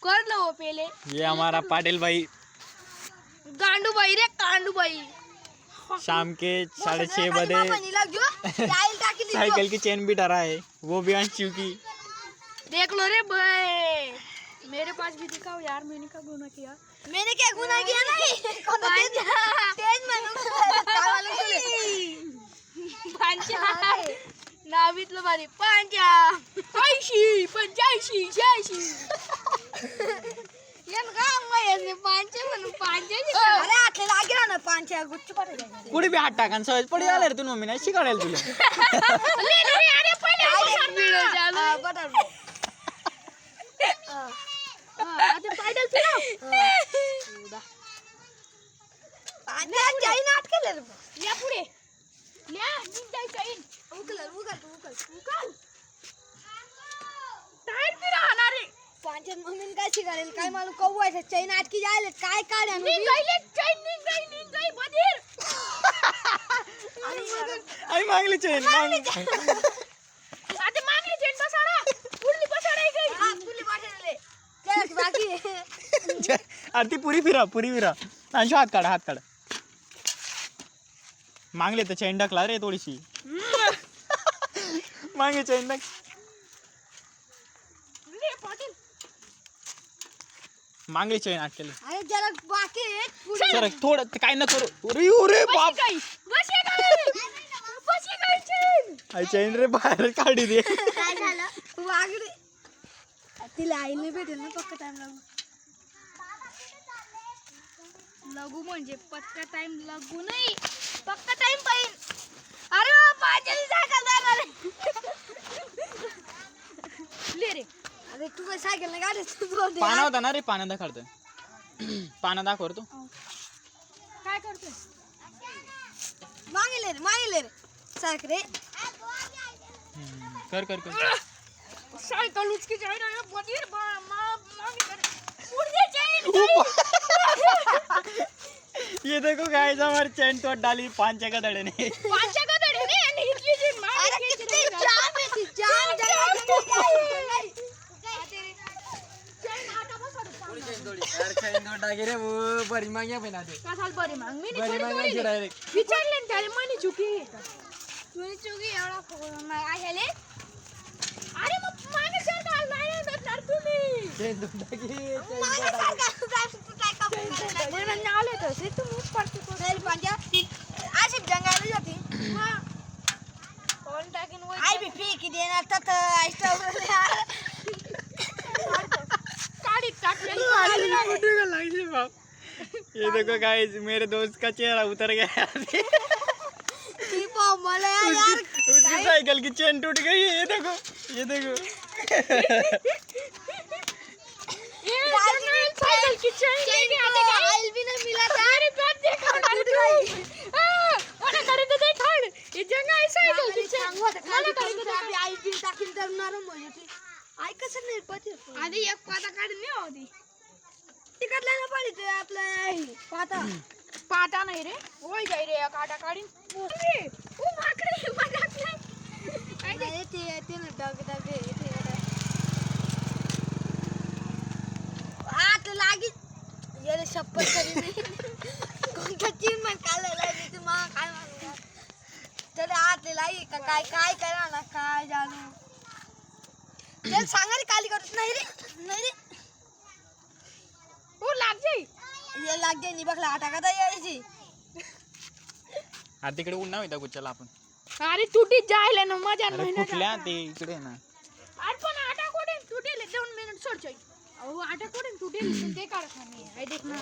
कर लो वो पहले। ये हमारा पाटिल भाई गांडू भाई रे गांडू भाई। शाम के 6:30 बजे साइकिल की चेन भी डरा है, वो भी अंशु की। देख लो रे भाई, मेरे पास भी दिखाओ यार, मैंने क्या गुनाह किया? मैंने क्या गुनाह किया? नहीं नावितलं भारी 85 कुठे बी हात टाका सवय पडी आले रे तू मम्मी नाही शिकाडेल तुला. मम्मी काय शिकारेल काय मालूम कव्वायचं चैन अटकी जायले काय काढ्या आई मागली चेन मागली अरे ती पुरी फिरा अंशु हात काढ मागले तर चेन टाकला रे थोडीशी मागे चेन टाक मागली चेन अटकेली. अरे जरा बाकी सर थोडं काय न करू. अरे बाप आई चेन रे बाहेर काढी दे. काय झालं वागडे तिला आईने भेटेल ना पक्का टाइम लागू म्हणजे पक्का टाइम लागू नाही पक्का टाइम पाहिजे. अरे पाहिजे सायकल जाणार ले रे. अरे तू काय सायकल नाही गाडी पाना होता ना रे पाना दाखवतोय पाना दाखव तू काय करतोय मागे ले रे सारख रे कर सायकल उचकी जाए ना बदीर मागे कर उड़ दे चैन. ये देखो गाइस हमारी चैन तोड़ डाली पांचा का धड़े ने आणि इतकी जी मागे. अरे किती जाम है जाम यार चैन तोड़ डागे रे वो बरी मांगिया बना दे कासाल बरी मांग मी बरी मांगिया डायरेक्ट विचारले त्याला मनी चुकी एवढा काय झाले. अरे मग मागे सरकार नाही देणार तुम्ही चैन तोड़ डागे म्हणून आले तर ते तुम्ही पडते को रेल पांजा अशी जंगाला जाते. हां कोण टाकीन वय आई बी फी की देणार तर आईस्टावर यार काढी टाकलेली लगी बाप. ये देखो गाइस मेरे दोस्त का चेहरा उतर गया. मला यार उसकी साइकिल की चेन टूट गई. ये देखो साइकिल की चेन ऑयल भी नहीं मिला था. अरे पैर देखो टूट गई. मला करे ते खाड ये जंगा साइकिल की चेन मला करे ते आई भी टाकीन तर नरम होईल ती. आई कसं नाही पती आधी एक पाता काढून नाही होती तिकडला ना पडी ते आपला पाटा नाही रे ओय जाई रे काटा काढीन ओ माकडे काय ते ना डग ते आत लागी ये शपथ करी नाही कोणता चीन मन काढला लागी तू मा काय मानू तर आत लागी का काय करा ना काय जाणू चल सांगा रे काली करत नाही रे ओ लाग जाई नि बघला आटा का यायची. अरे तिकडे उन्हा होता कुचला आपण. अरे तुटी जायला ना मजा नाही ना कुठल्या ते इकडे ना. अरे पण आटा कोडे तुटेले 2 मिनिट सोडचोय. अहो आटा कोडे तुटेले ते काढत नाही. आई देख ना